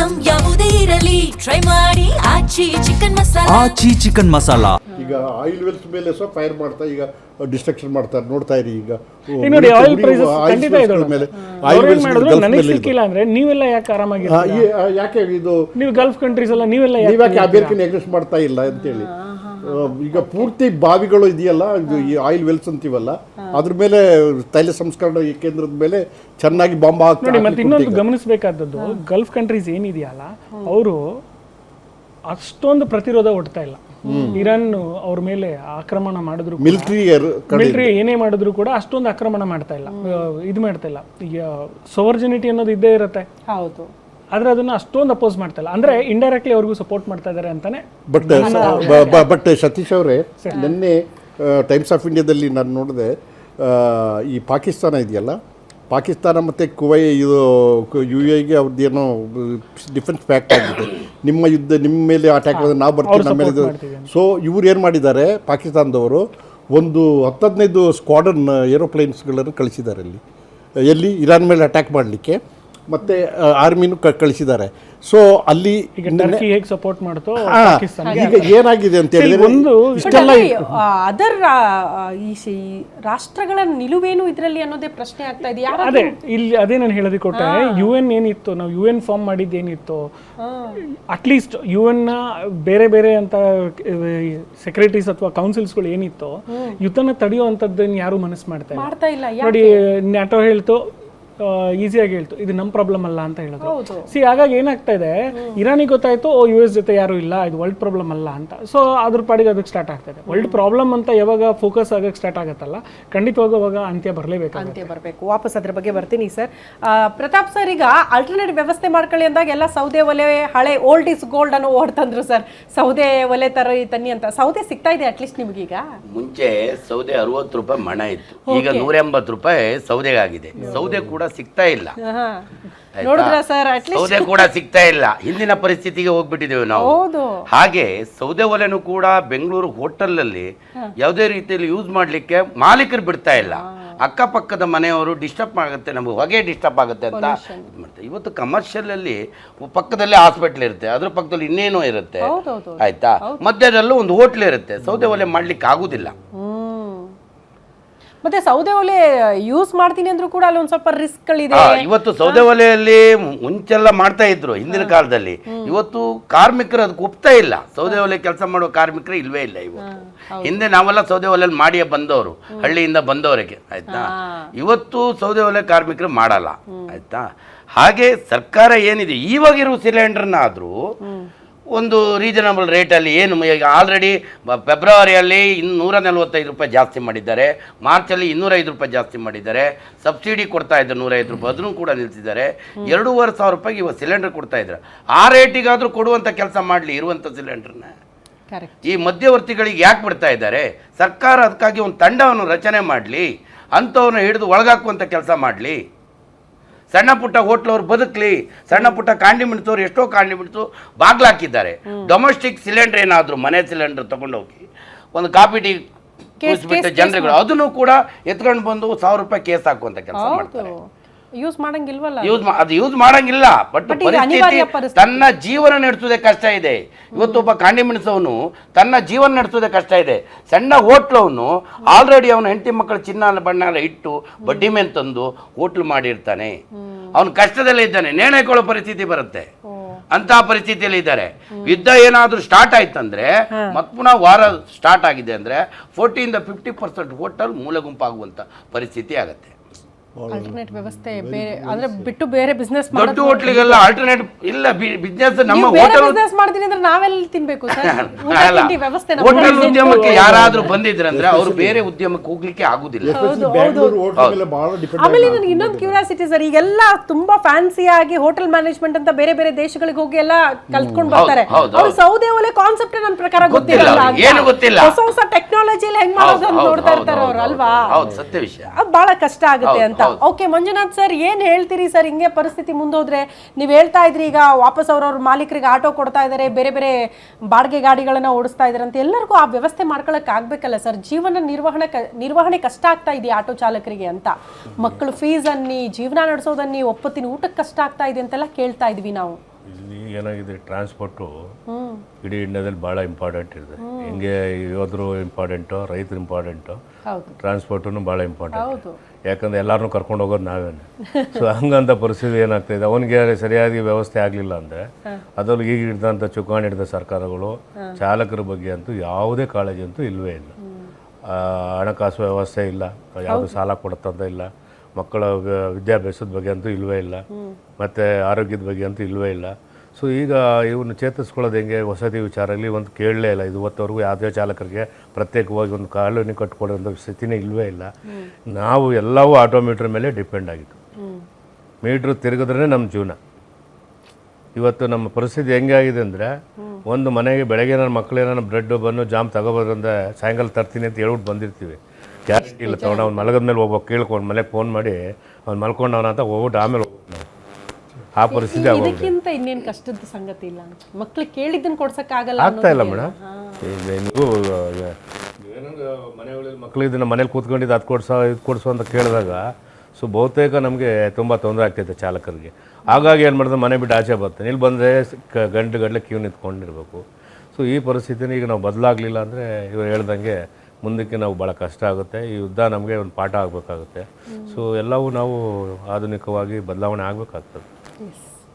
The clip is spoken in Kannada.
ಐಟಂ ಯಾವುದೇ ಇರಲಿ ಟ್ರೈ ಮಾಡಿ ಆಚಿ ಚಿಕನ್ ಮಸಾಲಾ. ಈಗ ಆಯಿಲ್ ವೆಲ್ಸ್ ಮೇಲೆ ಸಹ ಫೈರ್ ಮಾಡ್ತಾ ಈಗ ಡಿಸ್ಟ್ರಕ್ಷನ್ ಮಾಡ್ತಾರೆ, ನೋಡ್ತಾ ಇರಿ. ಈಗ ನೋಡಿ ಆಯಿಲ್ ಪ್ರೈಸಸ್ ಖಂಡಿತ ಇದೆ ಮೇಲೆ ನನಗೆ ಸಿಕ್ಕಿಲ್ಲ ಅಂದ್ರೆ ನೀವೆಲ್ಲ ಯಾಕೆ ಆರಾಮಾಗಿ ಯಾಕೆ ಇದು ನೀವು ಗಲ್ಫ್ ಕಂಟ್ರೀಸ್ ಎಲ್ಲ ನೀವೆಲ್ಲ ಯಾಕೆ ಅಮೇರಿಕನ್ ಎಗ್ರೆಸ್ಟ್ ಮಾಡ್ತಾ ಇಲ್ಲ ಅಂತೇಳಿ. ಈಗ ಪೂರ್ತಿ ಬಾವಿಗಳು ಇದೆಯಲ್ಲ, ಈ ಆಯಿಲ್ ವೆಲ್ಸ್ ಅಂತೀವಲ್ಲ, ಅದ್ರ ಮೇಲೆ ತೈಲ ಸಂಸ್ಕರಣ ಕೇಂದ್ರದ ಮೇಲೆ ಚೆನ್ನಾಗಿ ಬಾಂಬ್ ನೋಡಿ. ಮತ್ತೆ ಇನ್ನೊಂದು ಗಮನಿಸಬೇಕಾದದ್ದು, ಗಲ್ಫ್ ಕಂಟ್ರೀಸ್ ಏನಿದೆಯಲ್ಲ ಅವರು ಅಷ್ಟೊಂದು ಪ್ರತಿರೋಧ ಒಡ್ತಾ ಇಲ್ಲ. ಇರಾನ್ ಅವ್ರ ಮೇಲೆ ಆಕ್ರಮಣ ಮಾಡಿದ್ರು, ಮಿಲಿಟರಿ ಏನೇ ಮಾಡಿದ್ರು ಕೂಡ ಅಷ್ಟೊಂದು ಆಕ್ರಮಣ ಮಾಡ್ತಾ ಇಲ್ಲ, ಇದು ಮಾಡ್ತಾ ಇಲ್ಲ. ಈಗ ಸೋವರ್ಜಿನಿಟಿ ಅನ್ನೋದು ಇದ್ದೇ ಇರುತ್ತೆ, ಹೌದು, ಆದ್ರೆ ಅದನ್ನ ಅಷ್ಟೊಂದು ಅಪೋಸ್ ಮಾಡ್ತಾ ಇಲ್ಲ. ಅಂದ್ರೆ ಇಂಡೈರೆಕ್ಟ್ಲಿ ಅವ್ರಿಗೂ ಸಪೋರ್ಟ್ ಮಾಡ್ತಾ ಇದಾರೆ ಅಂತಾನೆ. ಬಟ್ ಸತೀಶ್ ಅವರೇ, ನಿನ್ನೆ ಟೈಮ್ಸ್ ಆಫ್ ಇಂಡಿಯಾದಲ್ಲಿ ನಾನು ನೋಡಿದೆ, ಈ ಪಾಕಿಸ್ತಾನ ಇದೆಯಲ್ಲ, ಪಾಕಿಸ್ತಾನ ಮತ್ತು ಇದು UAE ಅವ್ರದ್ದೇನೋ ಡಿಫೆನ್ಸ್ ಪ್ಯಾಕ್ಟ್ ಆಗಿದೆ. ನಿಮ್ಮ ಯುದ್ಧ ನಿಮ್ಮ ಮೇಲೆ ಅಟ್ಯಾಕ್ ಮಾಡಿದ್ರೆ ನಾವು ಬರ್ತೀವಿ, ನಮ್ಮ ಮೇಲೆ. ಸೊ ಇವ್ರು ಏನು ಮಾಡಿದ್ದಾರೆ, ಪಾಕಿಸ್ತಾನದವರು ಒಂದು 10-15 ಸ್ಕ್ವಾಡನ್ ಏರೋಪ್ಲೇನ್ಸ್ಗಳನ್ನು ಕಳಿಸಿದ್ದಾರೆ ಎಲ್ಲಿ ಇರಾನ್ ಮೇಲೆ ಅಟ್ಯಾಕ್ ಮಾಡಲಿಕ್ಕೆ, ಮತ್ತು ಆರ್ಮಿನೂ ಕಳಿಸಿದ್ದಾರೆ. ಸೊ ಅಲ್ಲಿ ಹೇಗೆ ಸಪೋರ್ಟ್ ಮಾಡ್ತೋ ಈಗ ಏನಾಗಿದೆ ಅಂತ ಹೇಳಿದ್ರೆ, ಒಂದು ಅದರ್ ರಾಷ್ಟ್ರಗಳ ನಿಲುವೇನು ಇದರಲ್ಲಿ ಅನ್ನೋದೇ ಪ್ರಶ್ನೆ ಆಗ್ತಾ ಇದೆ. ಅದೇ ಇಲ್ಲಿ ಅದೇ ನಾನು ಹೇಳೋದಕ್ಕೆ ಕೊಟ್ಟೆ. UN ಏನಿತ್ತು, ನಾವು UN ಫಾರ್ಮ್ ಮಾಡಿದ್ದೇನಿತ್ತು, ಅಟ್ಲೀಸ್ಟ್ UN ನ ಬೇರೆ ಬೇರೆ ಅಂತ ಸೆಕ್ರೆಟರೀಸ್ ಅಥವಾ ಕೌನ್ಸಿಲ್ಸ್ಗಳು ಏನಿತ್ತು, ಯುದ್ಧನ ತಡೆಯುವಂಥದ್ದನ್ನು ಯಾರು ಮನಸ್ಸು ಮಾಡ್ತಾ ಇಲ್ಲ. ನೋಡಿ, ನ್ಯಾಟೋ ಹೇಳ್ತು, ಈಸಿಯಾಗಿ ಹೇಳ್ತು ಇದು ನಮ್ಮ ಪ್ರಾಬ್ಲಮ್ ಅಲ್ಲ ಅಂತ ಹೇಳಿದ್ರು. ಹಾಗಾಗಿ ಏನಾಗ್ತಾ ಇದೆ, ಇರಾನಿಗೆ ಗೊತ್ತಾಯ್ತು US ಜೊತೆ ಯಾರು ಇಲ್ಲ, ಇದು ವರ್ಲ್ಡ್ ಪ್ರಾಬ್ಲಮ್ ಅಲ್ಲ ಅಂತ. ಸೊ ಅದ್ರ ಪಾಡಿಗೆ ಅದಕ್ಕೆ ಸ್ಟಾರ್ಟ್ ಆಗ್ತಾ ಇದೆ. ವರ್ಲ್ಡ್ ಪ್ರಾಬ್ಲಮ್ ಅಂತ ಯಾವಾಗ ಫೋಕಸ್ ಆಗಕ್ಕೆ ಸ್ಟಾರ್ಟ್ ಆಗತ್ತಲ್ಲ, ಖಂಡಿತವಾಗ ಅವಾಗ ಅಂತ್ಯ ಬರಬೇಕು. ವಾಪಸ್ ಅದ್ರ ಬಗ್ಗೆ ಬರ್ತೀನಿ ಸರ್. ಪ್ರತಾಪ್ ಸರ್, ಈಗ ಆಲ್ಟರ್ನೇಟ್ ವ್ಯವಸ್ಥೆ ಮಾಡ್ಕೊಳ್ಳಿ ಅಂದಾಗ ಎಲ್ಲ ಸೌದೆ ಒಲೆ, ಹಳೆ ಓಲ್ಡ್ ಇಸ್ ಗೋಲ್ಡ್ ಅನ್ನೋ ಓಡ್ ತಂದ್ರು ಸರ್. ಸೌದೆ ಒಲೆ ತನ್ನಿ ಅಂತ. ಸೌದೆ ಸಿಗ್ತಾ ಇದೆ ಅಟ್ಲೀಸ್ಟ್ ನಿಮ್ಗೀಗ? ಮುಂಚೆ ಸೌದೆ 60 ರೂಪಾಯಿ ಮಣ ಇತ್ತು, ಈಗ 180 ರೂಪಾಯಿ ಸೌದೆಗಾಗಿದೆ. ಸೌದೆ ಕೂಡ ಸಿಗ್ತಾ ಇಲ್ಲ, ಸೌದೆ ಕೂಡ ಸಿಗ್ತಾ ಇಲ್ಲ. ಹಿಂದಿನ ಪರಿಸ್ಥಿತಿಗೆ ಹೋಗ್ಬಿಟ್ಟಿದ್ದೇವೆ ನಾವು. ಹಾಗೆ ಸೌದೆ ಒಲೆನೂ ಕೂಡ ಬೆಂಗಳೂರು ಹೋಟೆಲ್ ಅಲ್ಲಿ ಯಾವುದೇ ರೀತಿಯಲ್ಲಿ ಯೂಸ್ ಮಾಡ್ಲಿಕ್ಕೆ ಮಾಲೀಕರು ಬಿಡ್ತಾ ಇಲ್ಲ. ಅಕ್ಕಪಕ್ಕದ ಮನೆಯವರು ಡಿಸ್ಟರ್ಬ್ ಆಗುತ್ತೆ, ನಮಗೆ ಹೊಗೆ ಡಿಸ್ಟರ್ಬ್ ಆಗುತ್ತೆ ಅಂತ ಮಾಡ್ತಾರೆ. ಇವತ್ತು ಕಮರ್ಷಿಯಲ್ ಅಲ್ಲಿ ಪಕ್ಕದಲ್ಲೇ ಹಾಸ್ಪಿಟಲ್ ಇರುತ್ತೆ, ಅದ್ರ ಪಕ್ಕದಲ್ಲಿ ಇನ್ನೇನೋ ಇರುತ್ತೆ, ಆಯ್ತಾ, ಮಧ್ಯದಲ್ಲೂ ಒಂದು ಹೋಟ್ಲ್ ಇರುತ್ತೆ. ಸೌದೆ ಒಲೆ ಮಾಡ್ಲಿಕ್ಕೆ ಆಗುದಿಲ್ಲ. ಮತ್ತೆ ಸೌದೆ ಒಲೆ ಯೂಸ್ ಮಾಡ್ತೀನಿ ಅಂದ್ರೂ ಕೂಡ ಅಲ್ಲಿ ಒಂದ್ ಸ್ವಲ್ಪ ರಿಸ್ಕ್ಗಳಿದೆ. ಇವತ್ತು ಸೌದೆ ಒಲೆಯಲ್ಲಿ ಮುಂಚೆಲ್ಲ ಮಾಡ್ತಾ ಇದ್ರು ಹಿಂದಿನ ಕಾಲದಲ್ಲಿ. ಇವತ್ತು ಕಾರ್ಮಿಕರು ಅದಕ್ಕೆ ಒಪ್ತಾ ಇಲ್ಲ. ಸೌದೆ ಒಲೆ ಕೆಲಸ ಮಾಡುವ ಕಾರ್ಮಿಕರು ಇಲ್ವೇ ಇಲ್ಲ ಇವತ್ತು. ಹಿಂದೆ ನಾವೆಲ್ಲ ಸೌದೆ ಒಲೆಯಲ್ಲಿ ಮಾಡಿಯೇ ಬಂದವರು, ಹಳ್ಳಿಯಿಂದ ಬಂದವರಿಗೆ, ಆಯ್ತಾ. ಇವತ್ತು ಸೌದೆ ಒಲೆ ಕಾರ್ಮಿಕರು ಮಾಡಲ್ಲ, ಆಯ್ತಾ. ಹಾಗೆ ಸರ್ಕಾರ ಏನಿದೆ ಇವಾಗಿರೋ ಸಿಲಿಂಡರ್ನ ಆದ್ರೂ ಒಂದು ರೀಸನಬಲ್ ರೇಟಲ್ಲಿ, ಏನು ಈಗ ಆಲ್ರೆಡಿ ಫೆಬ್ರವರಿಯಲ್ಲಿ 145 ರೂಪಾಯಿ ಜಾಸ್ತಿ ಮಾಡಿದ್ದಾರೆ, ಮಾರ್ಚಲ್ಲಿ 205 ರೂಪಾಯಿ ಜಾಸ್ತಿ ಮಾಡಿದ್ದಾರೆ. ಸಬ್ಸಿಡಿ ಕೊಡ್ತಾ ಇದ್ದಾರೆ 105 ರೂಪಾಯಿ, ಅದನ್ನು ಕೂಡ ನಿಲ್ಲಿಸಿದ್ದಾರೆ. 2,500 ರೂಪಾಯಿಗೆ ಇವಾಗ ಸಿಲಿಂಡರ್ ಕೊಡ್ತಾ ಇದ್ದಾರೆ. ಆ ರೇಟಿಗಾದರೂ ಕೊಡುವಂಥ ಕೆಲಸ ಮಾಡಲಿ ಇರುವಂಥ ಸಿಲಿಂಡರ್ನ. ಈ ಮಧ್ಯವರ್ತಿಗಳಿಗೆ ಯಾಕೆ ಬಿಡ್ತಾ ಇದ್ದಾರೆ? ಸರ್ಕಾರ ಅದಕ್ಕಾಗಿ ಒಂದು ತಂಡವನ್ನು ರಚನೆ ಮಾಡಲಿ, ಅಂಥವ್ರನ್ನ ಹಿಡಿದು ಒಳಗಾಕುವಂಥ ಕೆಲಸ ಮಾಡಲಿ. ಸಣ್ಣ ಪುಟ್ಟ ಹೋಟ್ಲವ್ರು ಬದುಕಲಿ. ಸಣ್ಣ ಪುಟ್ಟ ಕಾಂಡಿಮೆಂಟ್ಸವ್ರು ಎಷ್ಟೋ ಕಾಂಡಿಮೆಂಟ್ಸು ಬಾಗ್ಲಾಕಿದ್ದಾರೆ. ಡೊಮೆಸ್ಟಿಕ್ ಸಿಲಿಂಡರ್ ಏನಾದರೂ ಮನೆ ಸಿಲಿಂಡರ್ ತಗೊಂಡೋಗಿ ಒಂದು ಕಾಪಿ ಟೀ ಕೂರಿಸ್ಬಿಟ್ಟು ಜನರುಗಳು ಅದನ್ನು ಕೂಡ ಎತ್ಕೊಂಡು ಬಂದು 1,000 ರೂಪಾಯಿ ಕೇಸ್ ಹಾಕುವಂಥ ಕೆಲಸ ಮಾಡ್ತಾರೆ. ಯೂಸ್ ಮಾಡಂಗಿಲ್ವಲ್ಲ, ಯೂಸ್ ಮಾಡಂಗಿಲ್ಲ. ಬಟ್ ಪರಿಸ್ಥಿತಿ ತನ್ನ ಜೀವನ ನಡೆಸೋದೇ ಕಷ್ಟ ಇದೆ. ಇವತ್ತೊಬ್ಬ ಕಾಂಡಿಮೆಂಟ್ಸವನು ತನ್ನ ಜೀವನ ನಡೆಸೋದೇ ಕಷ್ಟ ಇದೆ. ಸಣ್ಣ ಹೋಟ್ಲವನು ಆಲ್ರೆಡಿ ಅವನ ಹೆಂಡತಿ ಮಕ್ಕಳು ಚಿನ್ನ ಬಣ್ಣ ಎಲ್ಲ ಇಟ್ಟು ಬಡ್ಡಿ ಮೇಲೆ ತಂದು ಹೋಟ್ಲು ಮಾಡಿರ್ತಾನೆ. ಅವನು ಕಷ್ಟದಲ್ಲೇ ಇದ್ದಾನೆ, ನೇಣೆಕೊಳ್ಳೋ ಪರಿಸ್ಥಿತಿ ಬರುತ್ತೆ. ಅಂತ ಪರಿಸ್ಥಿತಿಯಲ್ಲಿ ಇದ್ದಾರೆ. ಯುದ್ಧ ಏನಾದ್ರೂ ಸ್ಟಾರ್ಟ್ ಆಯ್ತಂದ್ರೆ ಮತ್ ಪುನಃ ವಾರ ಸ್ಟಾರ್ಟ್ ಆಗಿದೆ ಅಂದ್ರೆ 40-50% ಹೋಟೆಲ್ ಮೂಲೆ ಗುಂಪಾಗುವಂತ ಪರಿಸ್ಥಿತಿ ಆಗತ್ತೆ. ಆಲ್ಟರ್ನೇಟ್ ವ್ಯವಸ್ಥೆ ಬೇರೆ ಅಂದ್ರೆ ಬಿಟ್ಟು ಬೇರೆ ಬಿಸ್ನೆಸ್ ದೊಡ್ಡ ಹೋಟ್ಲಿಗೆಲ್ಲ ಆಲ್ಟರ್ನೇಟ್ ಇಲ್ಲ. ಬಿಸ್ನೆಸ್ ನಮ್ಮ ಬಿಸ್ನೆಸ್ ಮಾಡ್ತೀನಿ ಅಂದ್ರೆ ನಾವೆಲ್ಲ ತಿನ್ಬೇಕು ಸರ್. ಹೋಟೆಲ್ ಉದ್ಯಮಕ್ಕೆ ಯಾರಾದ್ರೂ ಬಂದಿದ್ರಂದ್ರೆ ಅವರು ಬೇರೆ ಉದ್ಯಮಕ್ಕೆ ಹೋಗ್ಲಿಕ್ಕೆ ಆಗುದಿಲ್ಲ. ಆಮೇಲೆ ನನಗೆ ಇನ್ನೊಂದು ಕ್ಯೂರಿಯಾಸಿಟಿ ಸರ್, ಈಗೆಲ್ಲ ತುಂಬಾ ಫ್ಯಾನ್ಸಿ ಆಗಿ ಹೋಟೆಲ್ ಮ್ಯಾನೇಜ್ಮೆಂಟ್ ಅಂತ ಬೇರೆ ಬೇರೆ ದೇಶಗಳಿಗೆ ಹೋಗಿ ಎಲ್ಲ ಕಲ್ತ್ಕೊಂಡು ಬರ್ತಾರೆ. ಅವ್ರು ಸೌದೆ ಒಲೆ ಕಾನ್ಸೆಪ್ಟ್ ನನ್ನ ಪ್ರಕಾರ ಗೊತ್ತಿರಲ್ಲ, ಏನು ಗೊತ್ತಿಲ್ಲ. ಹೊಸ ಟೆಕ್ನಾಲಜಿ ಹೆಂಗ್ ಮಾಡೋದು ಅಂತ ನೋಡ್ತಾ ಇರ್ತಾರೆ ಅವ್ರು, ಅಲ್ವಾ? ಸತ್ಯ ವಿಷಯ. ಬಹಳ ಕಷ್ಟ ಆಗುತ್ತೆ ಅಂತ. ಓಕೆ ಮಂಜುನಾಥ್ ಸರ್, ಏನ್ ಹೇಳ್ತೀರಿ ಸರ್? ಹಿಂಗೆ ಪರಿಸ್ಥಿತಿ ಮುಂದೋದ್ರೆ, ನೀವ್ ಹೇಳ್ತಾ ಇದ್ರಿ ಈಗ ವಾಪಸ್ ಅವ್ರವ್ರ ಮಾಲೀಕರಿಗೆ ಆಟೋ ಕೊಡ್ತಾ ಇದಾರೆ, ಬೇರೆ ಬೇರೆ ಬಾಡಿಗೆ ಗಾಡಿಗಳನ್ನ ಓಡಿಸ್ತಾ ಇದಾರೆ ಅಂತ. ಎಲ್ಲರಿಗೂ ಆ ವ್ಯವಸ್ಥೆ ಮಾಡ್ಕೊಳಕ್ ಆಗ್ಬೇಕಲ್ಲ ಸರ್? ಜೀವನ ನಿರ್ವಹಣೆ ಕಷ್ಟ ಆಗ್ತಾ ಇದೆ ಆಟೋ ಚಾಲಕರಿಗೆ ಅಂತ. ಮಕ್ಕಳು ಫೀಸ್ ಅನ್ನಿ, ಜೀವನ ನಡೆಸೋದನ್ನಿ, ಒಪ್ಪತ್ತಿನ ಊಟಕ್ಕೆ ಕಷ್ಟ ಆಗ್ತಾ ಇದೆ ಅಂತೆಲ್ಲ ಕೇಳ್ತಾ ಇದ್ವಿ ನಾವು. ಇಲ್ಲಿ ಏನಾಗಿದೆ ಟ್ರಾನ್ಸ್ಪೋರ್ಟು ಇಡೀ ಇಂಡಿಯಾದಲ್ಲಿ ಭಾಳ ಇಂಪಾರ್ಟೆಂಟ್ ಇದೆ. ಹೆಂಗೆ ಯೋಧರು ಇಂಪಾರ್ಟೆಂಟು, ರೈತರು ಇಂಪಾರ್ಟೆಂಟು, ಹೌದು ಟ್ರಾನ್ಸ್ಪೋರ್ಟು ಭಾಳ ಇಂಪಾರ್ಟೆಂಟ್. ಹೌದು ಯಾಕಂದರೆ ಎಲ್ಲರನ್ನೂ ಕರ್ಕೊಂಡು ಹೋಗೋದು ನಾವೇನೆ. ಸೊ ಹಂಗಂತ ಪರಿಸ್ಥಿತಿ ಏನಾಗ್ತಾಯಿದೆ, ಅವನಿಗೆ ಸರಿಯಾಗಿ ವ್ಯವಸ್ಥೆ ಆಗಲಿಲ್ಲ ಅಂದರೆ ಅದರಲ್ಲಿ ಈಗ ಹಿಡಿದಂಥ ಚುಕ್ಕಾಣಿ ಹಿಡಿದ ಸರ್ಕಾರಗಳು ಚಾಲಕರ ಬಗ್ಗೆ ಅಂತೂ ಯಾವುದೇ ಕಾಳಜಿ ಅಂತೂ ಇಲ್ಲವೇ ಇಲ್ಲ. ಹಣಕಾಸು ವ್ಯವಸ್ಥೆ ಇಲ್ಲ, ಯಾವುದು ಸಾಲ ಕೊಡುತ್ತಂತ ಇಲ್ಲ, ಮಕ್ಕಳ ವಿದ್ಯಾಭ್ಯಾಸದ ಬಗ್ಗೆ ಅಂತೂ ಇಲ್ಲವೇ ಇಲ್ಲ, ಮತ್ತು ಆರೋಗ್ಯದ ಬಗ್ಗೆ ಅಂತೂ ಇಲ್ಲವೇ ಇಲ್ಲ. ಸೊ ಈಗ ಇವನ್ನ ಚೇತರಿಸ್ಕೊಳ್ಳೋದು ಹೆಂಗೆ, ವಸತಿ ವಿಚಾರದಲ್ಲಿ ಒಂದು ಕೇಳಲೇ ಇಲ್ಲ. ಇವತ್ತವರೆಗೂ ಯಾವುದೇ ಚಾಲಕರಿಗೆ ಪ್ರತ್ಯೇಕವಾಗಿ ಒಂದು ಕಾಲೋನಿ ಕಟ್ಕೊಡೋಂಥ ಸ್ಥಿತಿನೇ ಇಲ್ಲವೇ ಇಲ್ಲ. ನಾವು ಎಲ್ಲವೂ ಆಟೋಮೀಟ್ರ್ ಮೇಲೆ ಡಿಪೆಂಡ್ ಆಗಿತ್ತು. ಮೀಟ್ರ್ ತಿರುಗಿದ್ರೇ ನಮ್ಮ ಜೀವನ. ಇವತ್ತು ನಮ್ಮ ಪರಿಸ್ಥಿತಿ ಹೆಂಗೆ ಆಗಿದೆ ಅಂದರೆ, ಒಂದು ಮನೆಗೆ ಬೆಳಗ್ಗೆ ನನ್ನ ಮಕ್ಕಳು ಏನಾರು ಬ್ರೆಡ್ ಬನ್ನು ಜಾಮ್ ತಗೋಬೋದಂದ್ರೆ ಸಾಯಂಕಾಲ ತರ್ತೀನಿ ಅಂತ ಹೇಳ್ಬಿಟ್ಟು ಬಂದಿರ್ತೀವಿ. ಗ್ಯಾರಂಟಿ ಇಲ್ಲ ತೊಗೊಂಡು ಅವ್ನು ಮಲಗದ ಮೇಲೆ ಹೋಗ್ಬೇಕು, ಕೇಳ್ಕೊಂಡು ಮನೆಗೆ ಫೋನ್ ಮಾಡಿ ಅವ್ನು ಮಲ್ಕೊಂಡವನ ಅಂತ ಹೋಗ್ಬಿಟ್ಟು ಆಮೇಲೆ ಹೋಗ್ಬಿಟ್ಟು ನಾವು ಆ ಪರಿಸ್ಥಿತಿ ಆಗೋಗಿದೆ. ಇದಕ್ಕಿಂತ ಇನ್ನೇನು ಕಷ್ಟದ ಸಂಗತಿ ಇಲ್ಲ ಅಂತ ಮಕ್ಳಿಗೆ ಕೇಳಿದ್ದನ್ನು ಕೊಡ್ಸಕ್ಕಾಗಲ್ಲ ಆಗ್ತಾ ಇಲ್ಲ ಮೇಡಮ್. ನೀವು ಏನಂದ್ರೆ ಮನೆಗಳಲ್ಲಿ ಮಕ್ಕಳು ಇದನ್ನು ಮನೇಲಿ ಕೂತ್ಕೊಂಡಿದ್ದು ಅದು ಕೊಡಿಸು ಅಂತ ಕೇಳಿದಾಗ ಸೊ ಬಹುತೇಕ ನಮಗೆ ತುಂಬ ತೊಂದರೆ ಆಗ್ತೈತೆ ಚಾಲಕರಿಗೆ. ಹಾಗಾಗಿ ಏನು ಮಾಡಿದ್ರೆ ಮನೆ ಬಿಟ್ಟು ಆಚೆ ಬರ್ತಾನೆ, ಇಲ್ಲಿ ಬಂದರೆ ಗಂಟೆ ಕ್ಯೂ ನಿಂತ್ಕೊಂಡಿರ್ಬೇಕು. ಸೊ ಈ ಪರಿಸ್ಥಿತಿನ ಈಗ ನಾವು ಬದಲಾಗಲಿಲ್ಲ ಅಂದರೆ ಇವರು ಹೇಳ್ದಂಗೆ ಮುಂದಕ್ಕೆ ನಾವು ಭಾಳ ಕಷ್ಟ ಆಗುತ್ತೆ. ಈ ಯುದ್ಧ ನಮಗೆ ಒಂದು ಪಾಠ ಆಗಬೇಕಾಗುತ್ತೆ. ಸೊ ಎಲ್ಲವೂ ನಾವು ಆಧುನಿಕವಾಗಿ ಬದಲಾವಣೆ ಆಗಬೇಕಾಗ್ತದೆ.